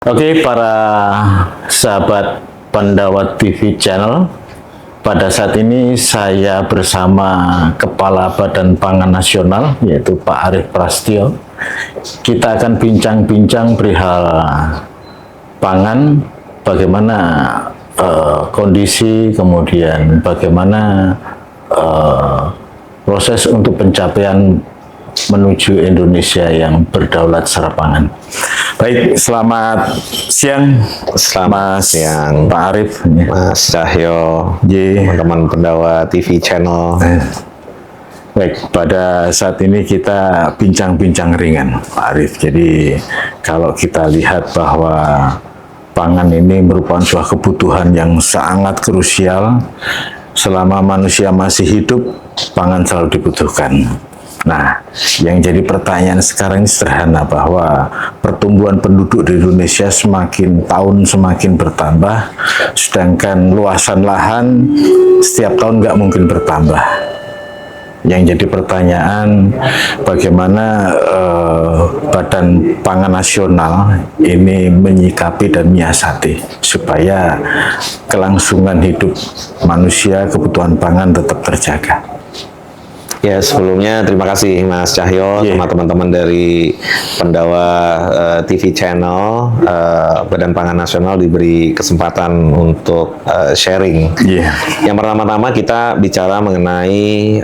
Oke, para sahabat Pandawa TV Channel, pada saat ini saya bersama Kepala Badan Pangan Nasional, yaitu Pak Arief Prasetyo. Kita akan bincang-bincang perihal pangan, bagaimana kondisi, kemudian bagaimana proses untuk pencapaian menuju Indonesia yang berdaulat secara pangan. Baik, selamat siang, Selamat Mas siang, Pak Arief, Mas Cahyo, Ye. teman-teman Pandawa TV Channel. Baik, pada saat ini kita bincang-bincang ringan, Pak Arief. Jadi kalau kita lihat bahwa pangan ini merupakan sebuah kebutuhan yang sangat krusial. Selama manusia masih hidup, pangan selalu dibutuhkan. Nah, yang jadi pertanyaan sekarang ini sederhana, bahwa pertumbuhan penduduk di Indonesia semakin tahun semakin bertambah, sedangkan luasan lahan setiap tahun nggak mungkin bertambah. Yang jadi pertanyaan, bagaimana Badan Pangan Nasional ini menyikapi dan menyiasati supaya kelangsungan hidup manusia, kebutuhan pangan tetap terjaga. Ya, sebelumnya terima kasih Mas Cahyo Ye. sama teman-teman dari Pandawa TV Channel. Badan Pangan Nasional diberi kesempatan untuk sharing. Iya. Yang pertama-tama kita bicara mengenai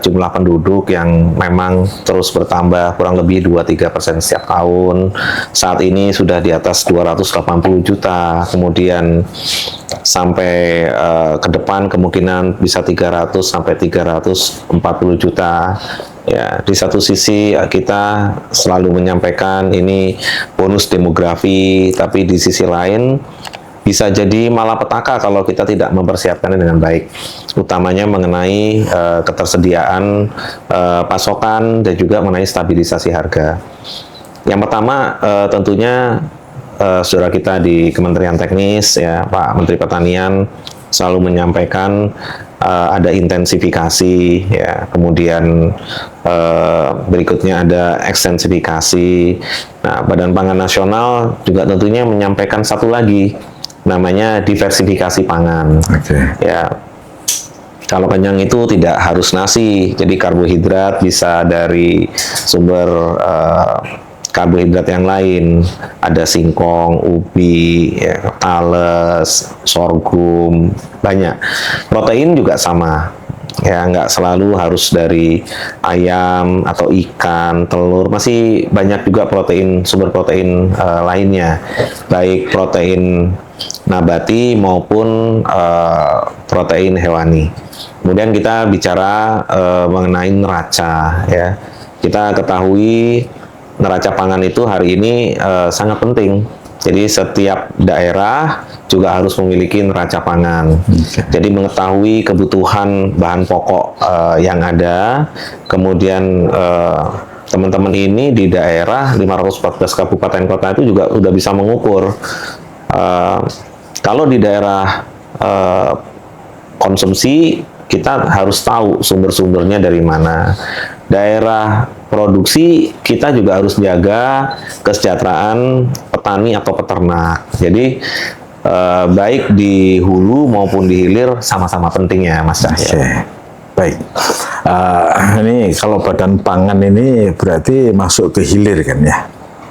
jumlah penduduk yang memang terus bertambah, kurang lebih 2-3% setiap tahun. Saat ini sudah di atas 280 juta, kemudian sampai ke depan kemungkinan bisa 300 sampai 340 juta. Ya, di satu sisi kita selalu menyampaikan ini bonus demografi, tapi di sisi lain bisa jadi malapetaka kalau kita tidak mempersiapkannya dengan baik, utamanya mengenai ketersediaan pasokan dan juga mengenai stabilisasi harga. Yang pertama tentunya saudara kita di Kementerian Teknis, ya Pak Menteri Pertanian selalu menyampaikan ada intensifikasi, ya, kemudian berikutnya ada ekstensifikasi. Nah, Badan Pangan Nasional juga tentunya menyampaikan satu lagi, namanya diversifikasi pangan. Ya, kalau kenyang itu tidak harus nasi, jadi karbohidrat bisa dari sumber karbohidrat yang lain, ada singkong, ubi, ya, tales, sorghum, banyak. Protein juga sama, ya, nggak selalu harus dari ayam atau ikan, telur, masih banyak juga protein, sumber protein lainnya, baik protein nabati maupun protein hewani. Kemudian kita bicara mengenai neraca, ya. Kita ketahui neraca pangan itu hari ini sangat penting. Jadi setiap daerah juga harus memiliki neraca pangan. Jadi mengetahui kebutuhan bahan pokok yang ada, kemudian teman-teman ini di daerah 514 kabupaten kota itu juga sudah bisa mengukur kalau di daerah konsumsi kita harus tahu sumber-sumbernya dari mana. Daerah produksi kita juga harus jaga kesejahteraan petani atau peternak. Jadi baik di hulu maupun di hilir sama-sama pentingnya, Mas Cahyo. Baik, ini kalau Badan Pangan ini berarti masuk ke hilir kan ya?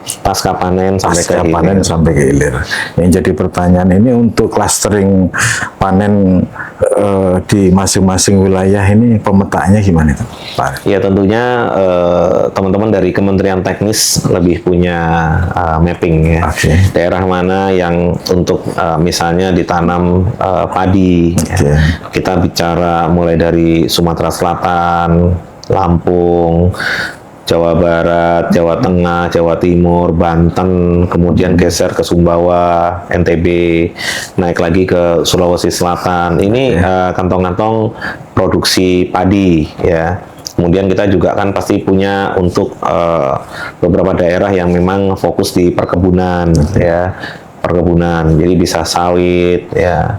Pasca panen sampai Pasca ke hilir. panen sampai ke hilir. Yang jadi pertanyaan ini untuk clustering panen di masing-masing wilayah ini pemetaannya gimana itu, Pak? Ya, tentunya teman-teman dari Kementerian Teknis lebih punya mapping, ya. Daerah mana yang untuk misalnya ditanam padi. Ya. Kita bicara mulai dari Sumatera Selatan, Lampung, Jawa Barat, Jawa Tengah, Jawa Timur, Banten, kemudian geser ke Sumbawa, NTB, naik lagi ke Sulawesi Selatan. Ini kantong-kantong produksi padi, ya. Kemudian kita juga kan pasti punya untuk beberapa daerah yang memang fokus di perkebunan, ya, perkebunan. Jadi bisa sawit, ya,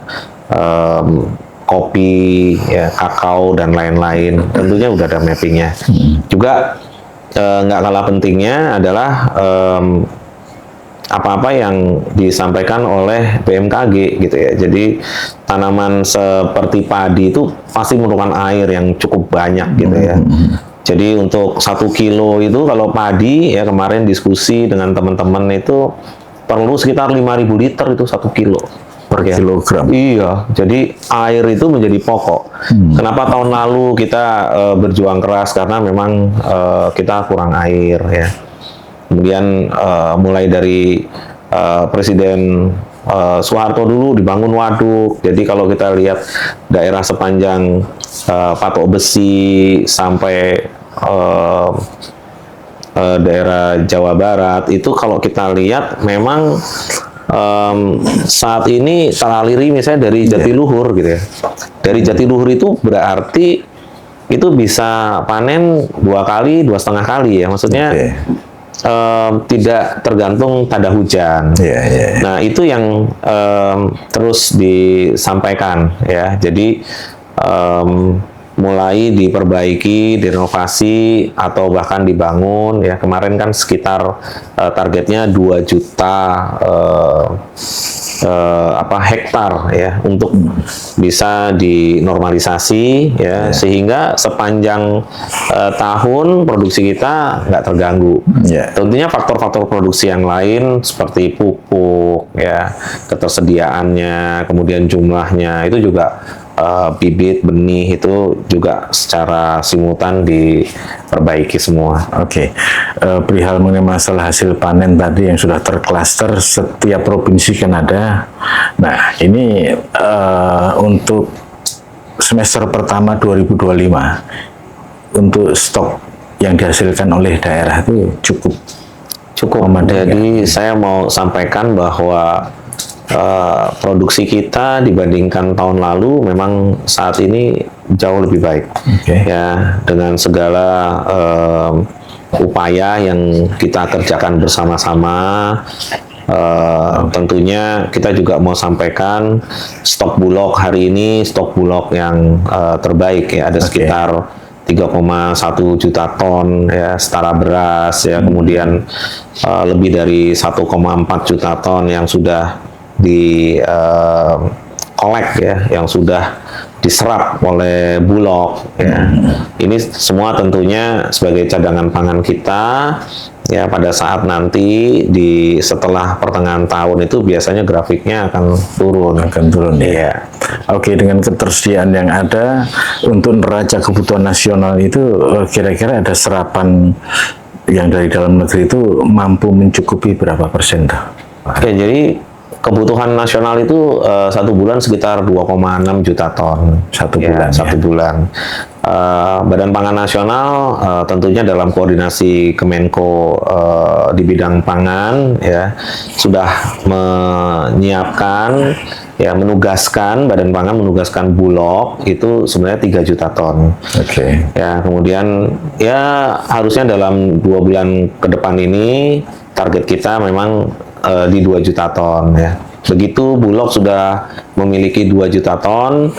kopi, ya, kakao dan lain-lain. Tentunya udah ada mappingnya. Juga nggak kalah pentingnya adalah apa-apa yang disampaikan oleh BMKG gitu ya. Jadi tanaman seperti padi itu pasti memerlukan air yang cukup banyak gitu ya. Jadi untuk 1 kilo itu kalau padi ya, kemarin diskusi dengan teman-teman itu perlu sekitar 5.000 liter itu 1 kilo per kilogram. Iya, jadi air itu menjadi pokok. Kenapa tahun lalu kita berjuang keras karena memang kita kurang air ya. Kemudian mulai dari Presiden Soeharto dulu dibangun waduk. Jadi kalau kita lihat daerah sepanjang Patok Besi sampai daerah Jawa Barat itu kalau kita lihat memang saat ini teraliri misalnya dari Jatiluhur gitu ya. Dari Jatiluhur itu berarti itu bisa panen 2 kali, 2,5 kali ya. Maksudnya tidak tergantung tanda hujan. Nah itu yang terus disampaikan ya. Jadi mulai diperbaiki, direnovasi atau bahkan dibangun ya. Kemarin kan sekitar targetnya 2 juta hektar ya untuk bisa dinormalisasi ya, sehingga sepanjang tahun produksi kita nggak terganggu. Tentunya faktor-faktor produksi yang lain seperti pupuk ya, ketersediaannya, kemudian jumlahnya itu juga bibit, benih itu juga secara simultan diperbaiki semua. Perihal mengenai masalah hasil panen tadi yang sudah terklaster, setiap provinsi kan ada. Nah, ini untuk semester pertama 2025 untuk stok yang dihasilkan oleh daerah itu cukup. Jadi saya mau sampaikan bahwa produksi kita dibandingkan tahun lalu memang saat ini jauh lebih baik ya, dengan segala upaya yang kita kerjakan bersama-sama. Tentunya kita juga mau sampaikan stok Bulog hari ini stok Bulog yang terbaik ya, ada sekitar 3,1 juta ton ya, setara beras ya, kemudian lebih dari 1,4 juta ton yang sudah di kolek ya, yang sudah diserap oleh Bulog ya. Ini semua tentunya sebagai cadangan pangan kita ya, pada saat nanti setelah pertengahan tahun itu biasanya grafiknya akan turun ya. Dengan ketersediaan yang ada untuk neraca kebutuhan nasional itu kira-kira ada serapan yang dari dalam negeri itu mampu mencukupi berapa persen? Jadi kebutuhan nasional itu 1 bulan sekitar 2,6 juta ton. 1 bulan. 1 bulan. Badan Pangan Nasional tentunya dalam koordinasi Kemenko di bidang pangan ya sudah menyiapkan ya, Badan Pangan menugaskan Bulog itu sebenarnya 3 juta ton. Ya, kemudian ya harusnya dalam 2 bulan ke depan ini target kita memang di 2 juta ton ya. Begitu Bulog sudah memiliki 2 juta ton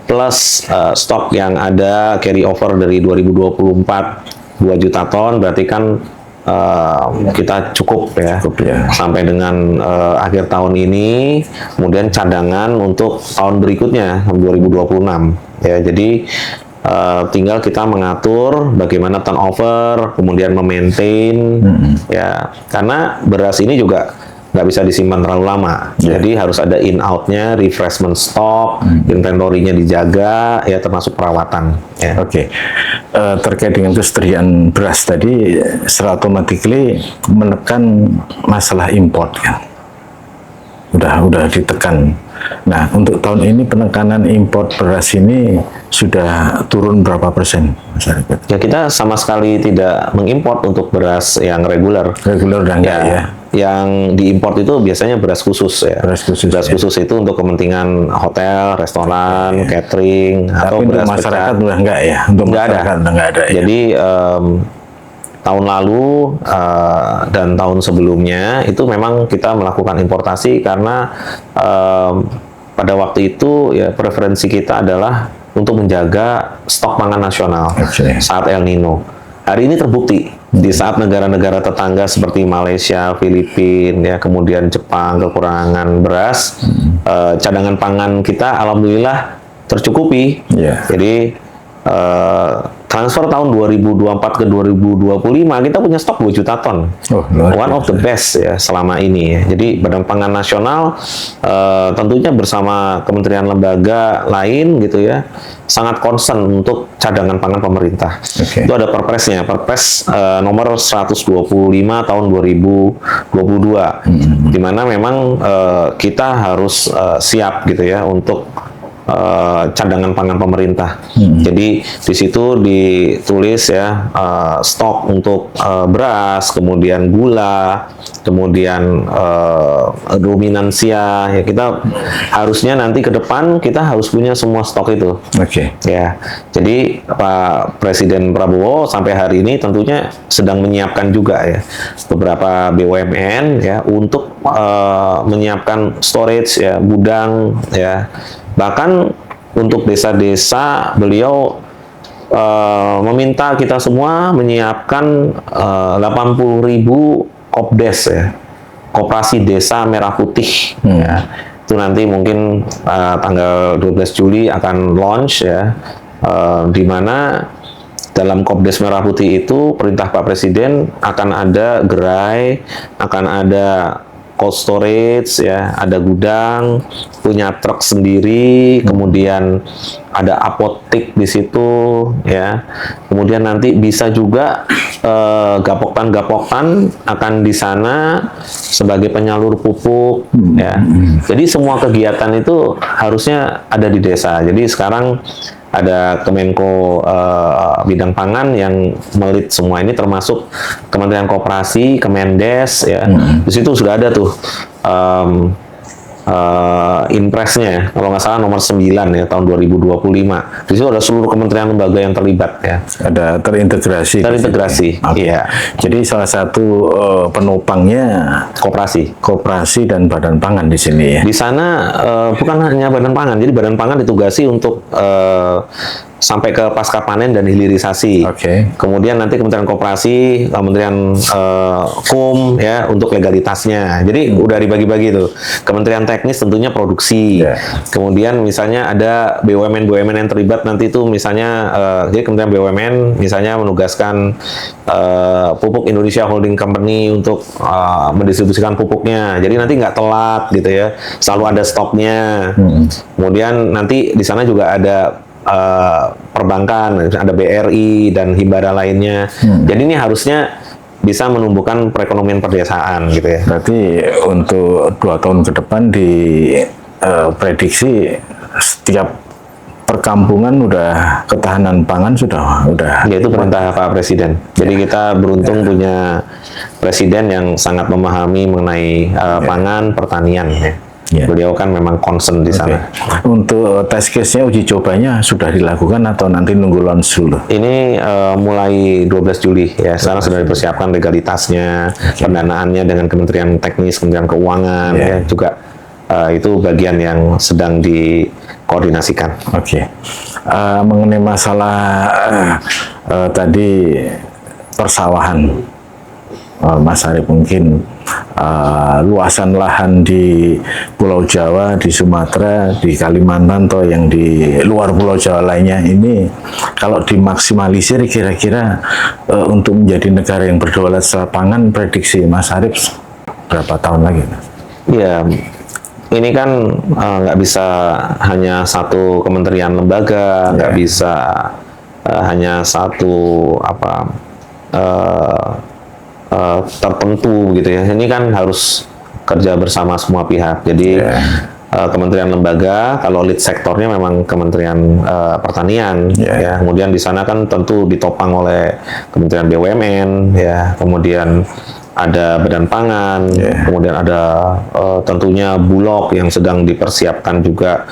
plus stok yang ada carry over dari 2024 2 juta ton, berarti kan kita cukup ya sampai dengan akhir tahun ini. Kemudian cadangan untuk tahun berikutnya 2026 ya. Jadi tinggal kita mengatur bagaimana turnover, kemudian memaintain ya, karena beras ini juga nggak bisa disimpan terlalu lama. Jadi harus ada in out-nya, refreshment stok, inventory-nya dijaga ya, termasuk perawatan ya. Terkait dengan kesediaan beras tadi, secara automatically menekan masalah import kan. Udah ditekan. Nah, untuk tahun ini penekanan import beras ini sudah turun berapa persen, Mas Arifin? Ya, kita sama sekali tidak mengimport untuk beras yang reguler. Reguler udah enggak ya? Yang diimport itu biasanya beras khusus ya. Beras khusus itu untuk kepentingan hotel, restoran, catering, atau untuk beras masyarakat udah enggak ya? Untuk masyarakat udah enggak ada ya? Jadi tahun lalu dan tahun sebelumnya itu memang kita melakukan importasi karena pada waktu itu ya preferensi kita adalah untuk menjaga stok pangan nasional saat El Nino. Hari ini terbukti Di saat negara-negara tetangga seperti Malaysia, Filipina, ya, kemudian Jepang kekurangan beras, cadangan pangan kita alhamdulillah tercukupi. Ya. Jadi transfer tahun 2024 ke 2025 kita punya stok 2 juta ton. Oh, luar One of the best ya selama ini ya. Jadi Badan Pangan Nasional tentunya bersama kementerian lembaga lain gitu ya sangat concern untuk cadangan pangan pemerintah. Oke. Itu ada perpresnya, Perpres nomor 125 tahun 2022 di mana memang kita harus siap gitu ya untuk cadangan pangan pemerintah. Jadi di situ ditulis ya stok untuk beras, kemudian gula, kemudian dominansia. Ya kita harusnya nanti ke depan kita harus punya semua stok itu. Oke. Ya, jadi Pak Presiden Prabowo sampai hari ini tentunya sedang menyiapkan juga ya beberapa BUMN ya untuk menyiapkan storage ya gudang ya. Bahkan untuk desa-desa beliau meminta kita semua menyiapkan 80.000 Kopdes ya, Koperasi Desa Merah Putih ya. Itu nanti mungkin tanggal 12 Juli akan launch ya, di mana dalam Kopdes Merah Putih itu perintah Pak Presiden akan ada gerai, akan ada cold storage ya, ada gudang, punya truk sendiri, kemudian ada apotek di situ ya. Kemudian nanti bisa juga gapoktan-gapoktan akan di sana sebagai penyalur pupuk ya. Jadi semua kegiatan itu harusnya ada di desa. Jadi sekarang ada Kemenko bidang pangan yang melit semua ini termasuk Kementerian Koperasi, Kemendes ya. Di situ sudah ada tuh impresnya ya, kalau nggak salah nomor 9 ya tahun 2025. Di situ ada seluruh kementerian lembaga yang terlibat ya. Ada terintegrasi. Terintegrasi. Okay. Iya. Jadi salah satu penopangnya koperasi dan badan pangan di sini ya. Di sana bukan hanya badan pangan, jadi badan pangan ditugasi untuk sampai ke pasca panen dan hilirisasi. Oke. Kemudian nanti Kementerian Koperasi, Kementerian KUM ya untuk legalitasnya. Jadi udah dibagi-bagi tuh. Kementerian Teknis tentunya produksi. Yeah. Kemudian misalnya ada BUMN yang terlibat nanti itu misalnya jadi Kementerian BUMN misalnya menugaskan Pupuk Indonesia Holding Company untuk mendistribusikan pupuknya. Jadi nanti nggak telat gitu ya. Selalu ada stoknya. Kemudian nanti di sana juga ada perbankan, ada BRI dan himbara lainnya. Jadi ini harusnya bisa menumbuhkan perekonomian perdesaan gitu ya. Berarti untuk 2 tahun ke depan prediksi setiap perkampungan udah ketahanan pangan sudah. Yaitu perintah Pak Presiden. Jadi kita beruntung punya presiden yang sangat memahami mengenai pangan, pertanian ya. Ya. Beliau kan memang concern di sana. Untuk test case-nya, uji cobanya sudah dilakukan atau nanti nunggu launch dulu? Ini mulai 12 Juli ya. Sekarang sudah dipersiapkan legalitasnya, pendanaannya dengan Kementerian Teknis, Kementerian Keuangan ya juga itu bagian yang sedang dikoordinasikan. Oke. Mengenai masalah tadi persawahan, Mas Arief, mungkin luasan lahan di Pulau Jawa, di Sumatera, di Kalimantan, atau yang di luar Pulau Jawa lainnya ini kalau dimaksimalisir kira-kira untuk menjadi negara yang berdaulat secara pangan, prediksi Mas Arief berapa tahun lagi? Iya, ini kan nggak bisa hanya satu kementerian lembaga, nggak bisa hanya satu tertentu gitu ya. Ini kan harus kerja bersama semua pihak. Jadi kementerian lembaga, kalau lead sektornya memang Kementerian Pertanian, ya. Kemudian di sana kan tentu ditopang oleh Kementerian BUMN, ya. Kemudian ada Badan Pangan, kemudian ada tentunya Bulog yang sedang dipersiapkan juga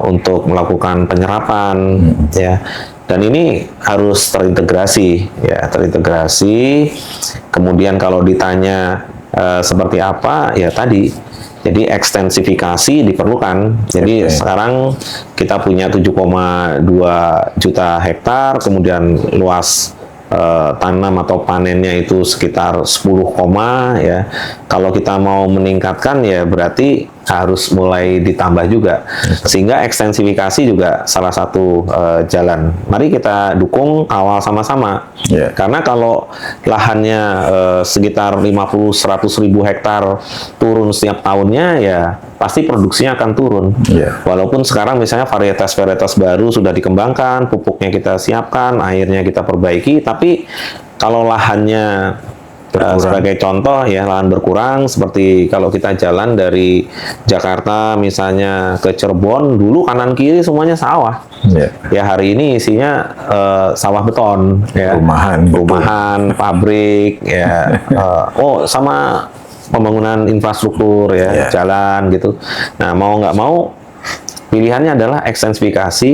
untuk melakukan penyerapan, ya. Dan ini harus terintegrasi, ya, terintegrasi. Kemudian kalau ditanya seperti apa, ya tadi, jadi ekstensifikasi diperlukan. Jadi sekarang kita punya 7,2 juta hektar, kemudian luas tanam atau panennya itu sekitar 10 ya. Kalau kita mau meningkatkan ya berarti harus mulai ditambah juga. Sehingga ekstensifikasi juga salah satu jalan. Mari kita dukung awal sama-sama. Yeah. Karena kalau lahannya sekitar 50-100 ribu hektar turun setiap tahunnya ya pasti produksinya akan turun. Yeah. Walaupun sekarang misalnya varietas-varietas baru sudah dikembangkan, pupuknya kita siapkan, airnya kita perbaiki, tapi kalau lahannya sebagai contoh ya lahan berkurang, seperti kalau kita jalan dari Jakarta misalnya ke Cirebon, dulu kanan kiri semuanya sawah. Yeah. Ya hari ini isinya sawah beton, ya. Rumahan, pabrik, ya. Sama pembangunan infrastruktur ya, jalan gitu. Nah mau nggak mau pilihannya adalah ekstensifikasi,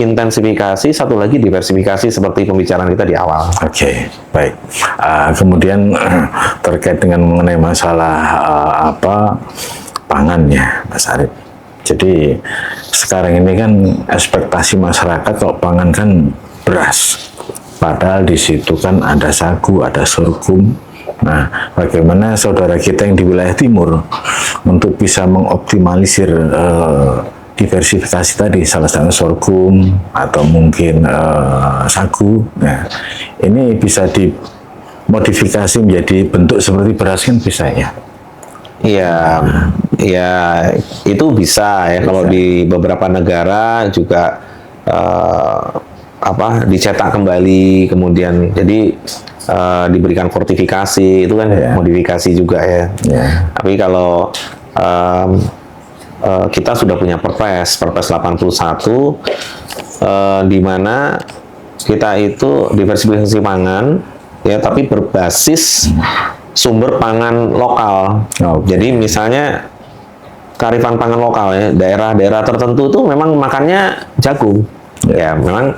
intensifikasi, satu lagi diversifikasi seperti pembicaraan kita di awal. Oke, baik. Kemudian terkait dengan mengenai masalah pangan ya, Mas Arief. Jadi sekarang ini kan ekspektasi masyarakat kalau pangan kan beras, padahal di situ kan ada sagu, ada sorghum. Nah, bagaimana saudara kita yang di wilayah timur untuk bisa mengoptimalisir diversifikasi tadi, salah satu sorghum atau mungkin sagu. Nah, ini bisa dimodifikasi menjadi bentuk seperti beras kan bisa ya? Iya, ya itu bisa ya. Kalau di beberapa negara juga dicetak kembali, kemudian jadi diberikan fortifikasi, itu kan modifikasi juga ya. Tapi kalau kita sudah punya Perpres 81 di mana kita itu diversifikasi pangan ya, tapi berbasis sumber pangan lokal. Jadi misalnya kearifan pangan lokal ya, daerah-daerah tertentu itu memang makannya jagung. Ya, memang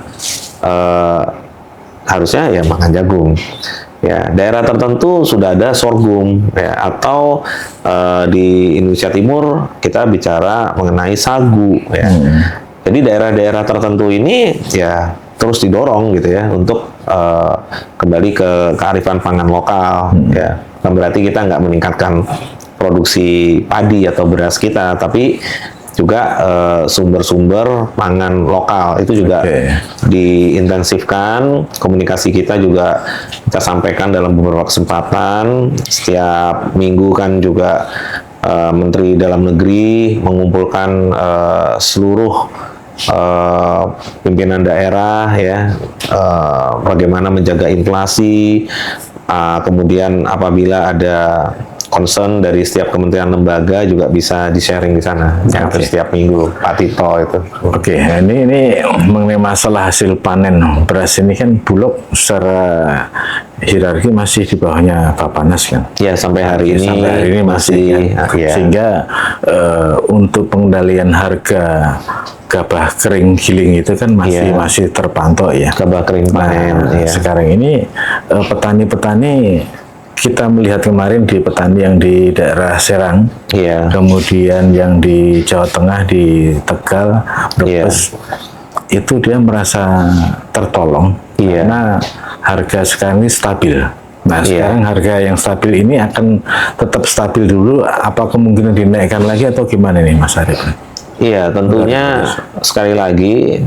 harusnya ya makan jagung. Ya, daerah tertentu sudah ada sorghum ya, atau di Indonesia Timur kita bicara mengenai sagu ya. Jadi daerah-daerah tertentu ini ya terus didorong gitu ya untuk kembali ke kearifan pangan lokal ya. Bukan berarti kita nggak meningkatkan produksi padi atau beras kita, tapi juga sumber-sumber pangan lokal itu juga diintensifkan. Komunikasi kita juga kita sampaikan dalam beberapa kesempatan. Setiap minggu kan juga Menteri Dalam Negeri mengumpulkan seluruh pimpinan daerah ya, bagaimana menjaga inflasi. Kemudian apabila ada concern dari setiap kementerian lembaga juga bisa di-sharing di sana setiap minggu, Pak Tito itu. Oke, ini mengenai masalah hasil panen beras ini kan Bulog secara hierarki masih di bawahnya Bappenas kan? Ya, sampai hari ini masih kan? Sehingga untuk pengendalian harga gabah kering giling itu kan masih terpantau ya. Gabah kering panen. Sekarang ini petani-petani, kita melihat kemarin di petani yang di daerah Serang, kemudian yang di Jawa Tengah, di Tegal, Brebes, itu dia merasa tertolong karena harga sekarang ini stabil. Nah, sekarang harga yang stabil ini akan tetap stabil dulu, apa kemungkinan dinaikkan lagi atau gimana nih Mas Arief? Iya, tentunya sekali lagi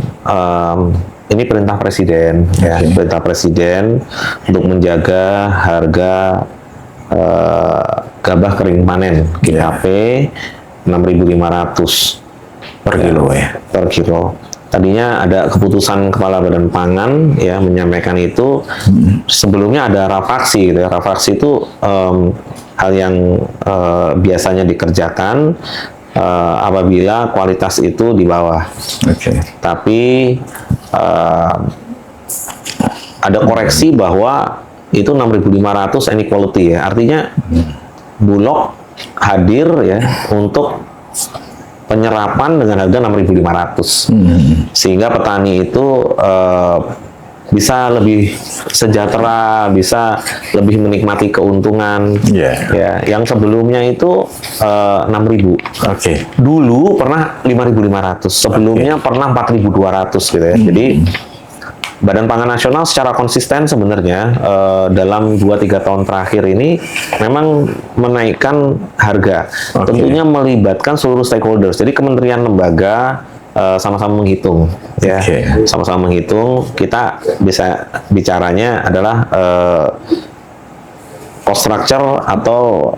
ini perintah presiden, perintah presiden untuk menjaga harga gabah kering panen GKP 6.500 per kilo per kilo. Tadinya ada keputusan Kepala Badan Pangan ya menyampaikan itu. Sebelumnya ada rafaksi gitu ya. Rafaksi itu hal yang biasanya dikerjakan apabila kualitas itu di bawah. Tapi ada koreksi bahwa itu 6.500 inequality ya. Artinya Bulog hadir ya untuk penyerapan dengan harga 6.500. Sehingga petani itu bisa lebih sejahtera, bisa lebih menikmati keuntungan. Ya, yang sebelumnya itu 6.000. Dulu pernah 5.500, sebelumnya pernah 4.200 gitu ya. Jadi Badan Pangan Nasional secara konsisten sebenarnya dalam 2-3 tahun terakhir ini memang menaikkan harga. Tentunya melibatkan seluruh stakeholders. Jadi kementerian lembaga sama-sama menghitung, ya, sama-sama menghitung. Kita bisa bicaranya adalah cost structure atau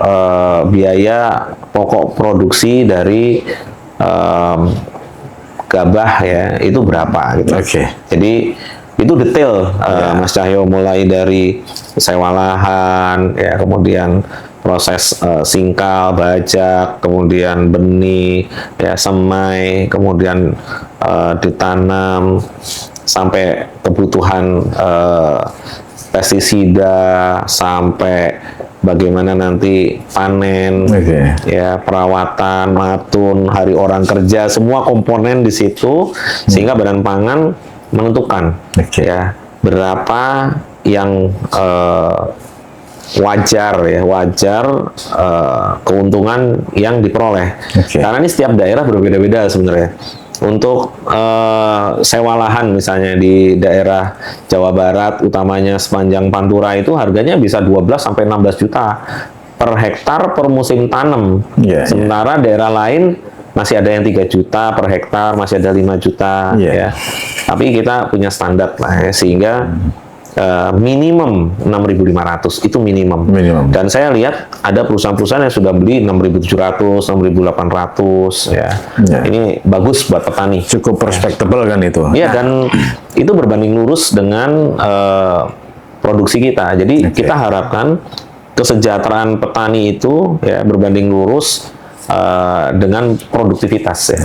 biaya pokok produksi dari gabah ya itu berapa gitu. Jadi itu detail Mas Cahyo, mulai dari sewa lahan ya, kemudian proses singkal, bajak, kemudian benih ya, semai, kemudian ditanam sampai kebutuhan pestisida, sampai bagaimana nanti panen, ya, perawatan, matun, hari orang kerja, semua komponen di situ, sehingga Badan Pangan menentukan ya berapa yang wajar keuntungan yang diperoleh. Karena ini setiap daerah berbeda-beda sebenarnya. Untuk sewa lahan misalnya di daerah Jawa Barat utamanya sepanjang Pantura itu harganya bisa 12 sampai 16 juta per hektar per musim tanam. Sementara daerah lain masih ada yang 3 juta per hektar, masih ada 5 juta ya. Tapi kita punya standar lah ya, sehingga minimum 6.500 itu minimum. Dan saya lihat ada perusahaan-perusahaan yang sudah beli 6.700, 6.800 ya. Ini bagus buat petani. Cukup respectable kan itu. Iya, dan itu berbanding lurus dengan produksi kita. Jadi kita harapkan kesejahteraan petani itu ya berbanding lurus dengan produktivitas ya.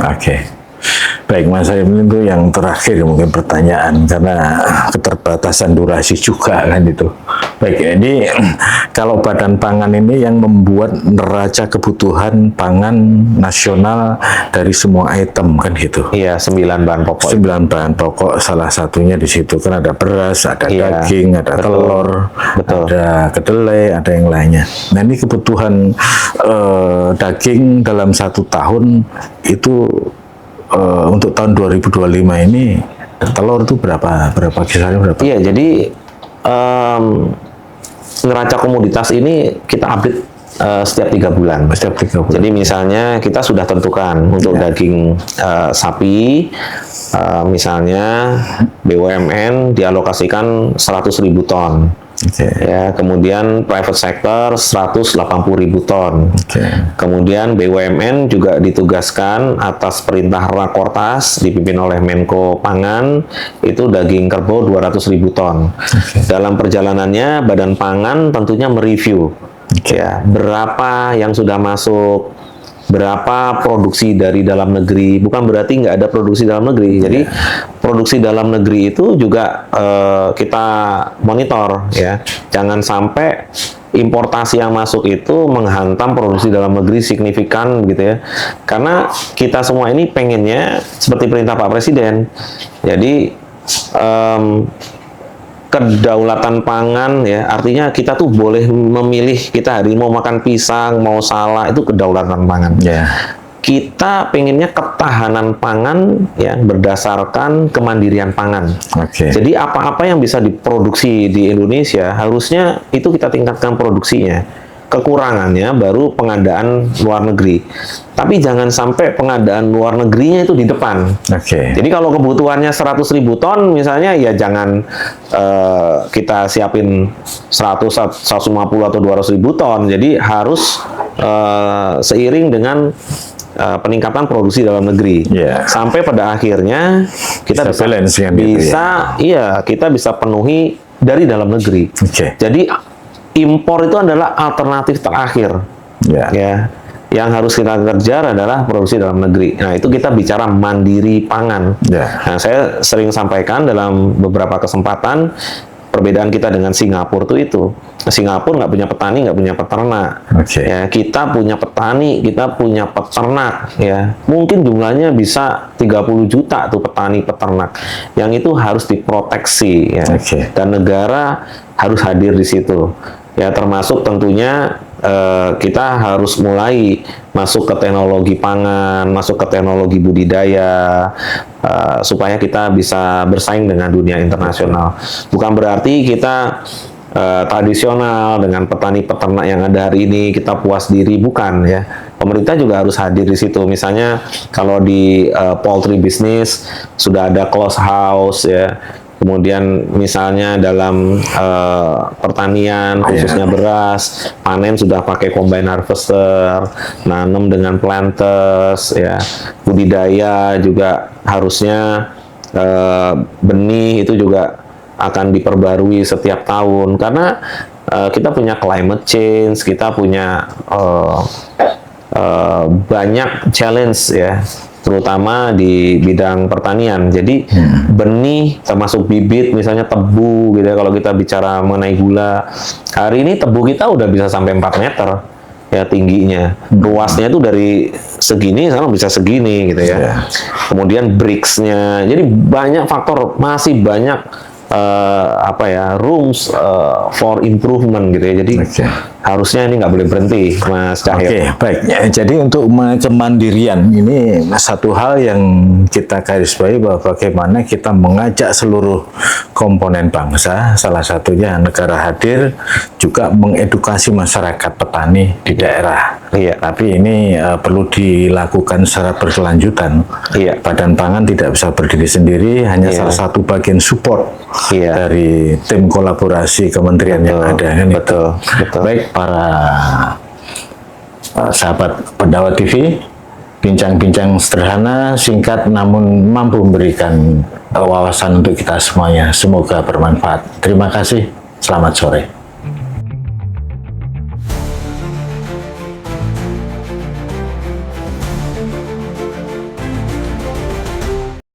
Baik Mas Salim, itu yang terakhir mungkin pertanyaan karena keterbatasan durasi juga kan itu. Baik, ini kalau Badan Pangan ini yang membuat neraca kebutuhan pangan nasional dari semua item kan gitu. Iya, 9 bahan pokok. 9 bahan pokok, salah satunya di situ kan ada beras, ada daging, ada telur, ada kedelai, ada yang lainnya. Nah ini kebutuhan daging dalam 1 tahun itu untuk tahun 2025 ini telur itu berapa kisarannya berapa? Iya, jadi neraca komoditas ini kita update setiap 3 bulan. Jadi misalnya kita sudah tentukan untuk daging sapi, misalnya BUMN dialokasikan 100.000 ton. Ya, kemudian private sector 180.000 ton. Kemudian BUMN juga ditugaskan atas perintah Rakortas dipimpin oleh Menko Pangan itu daging kerbau 200.000 ton. Dalam perjalanannya Badan Pangan tentunya mereview ya berapa yang sudah masuk, berapa produksi dari dalam negeri. Bukan berarti nggak ada produksi dalam negeri. Jadi produksi dalam negeri itu juga kita monitor ya. Jangan sampai importasi yang masuk itu menghantam produksi dalam negeri signifikan gitu ya. Karena kita semua ini pengennya seperti perintah Pak Presiden. Jadi kedaulatan pangan ya, artinya kita tuh boleh memilih kita hari mau makan pisang, mau salak, itu kedaulatan pangan. Kita pengennya ketahanan pangan ya berdasarkan kemandirian pangan. Jadi apa-apa yang bisa diproduksi di Indonesia harusnya itu kita tingkatkan produksinya. Kekurangannya baru pengadaan luar negeri. Tapi jangan sampai pengadaan luar negerinya itu di depan. Jadi kalau kebutuhannya 100.000 ton misalnya, ya jangan kita siapin 100, 150 atau 200.000 ton. Jadi harus seiring dengan peningkatan produksi dalam negeri. Sampai pada akhirnya kita kita bisa penuhi dari dalam negeri. Jadi impor itu adalah alternatif terakhir. Ya, yang harus kita kejar adalah produksi dalam negeri. Nah, itu kita bicara mandiri pangan. Nah, saya sering sampaikan dalam beberapa kesempatan perbedaan kita dengan Singapura itu. Singapura nggak punya petani, nggak punya peternak. Ya, kita punya petani, kita punya peternak. Ya, mungkin jumlahnya bisa 30 juta tuh petani peternak. Yang itu harus diproteksi. Ya. Dan negara harus hadir di situ. Ya, termasuk tentunya kita harus mulai masuk ke teknologi pangan, masuk ke teknologi budidaya, supaya kita bisa bersaing dengan dunia internasional. Bukan berarti kita tradisional dengan petani peternak yang ada hari ini kita puas diri, bukan ya. Pemerintah juga harus hadir di situ. Misalnya kalau di poultry business sudah ada close house ya. Kemudian misalnya dalam pertanian khususnya beras, panen sudah pakai combine harvester, nanam dengan planters ya. Budidaya juga harusnya benih itu juga akan diperbarui setiap tahun karena kita punya climate change, kita punya banyak challenge ya, terutama di bidang pertanian. Jadi benih termasuk bibit, misalnya tebu gitu ya, kalau kita bicara mengenai gula, hari ini tebu kita udah bisa sampai 4 meter ya tingginya, luasnya itu dari segini sekarang bisa segini gitu ya. Kemudian bricks-nya, jadi banyak faktor, masih banyak rooms for improvement gitu ya. Jadi harusnya ini nggak boleh berhenti, Mas Cahyo. Oke, baik. Ya, jadi untuk kemandirian ini satu hal yang kita garis bawahi bahwa bagaimana kita mengajak seluruh komponen bangsa, salah satunya negara hadir, juga mengedukasi masyarakat petani di daerah. Iya. Tapi ini perlu dilakukan secara berkelanjutan. Iya. Badan Pangan tidak bisa berdiri sendiri, hanya salah satu bagian support dari tim kolaborasi kementerian yang ada. Kan Betul. Baik para sahabat Pendawa TV, bincang-bincang sederhana, singkat, namun mampu memberikan wawasan untuk kita semuanya. Semoga bermanfaat. Terima kasih. Selamat sore.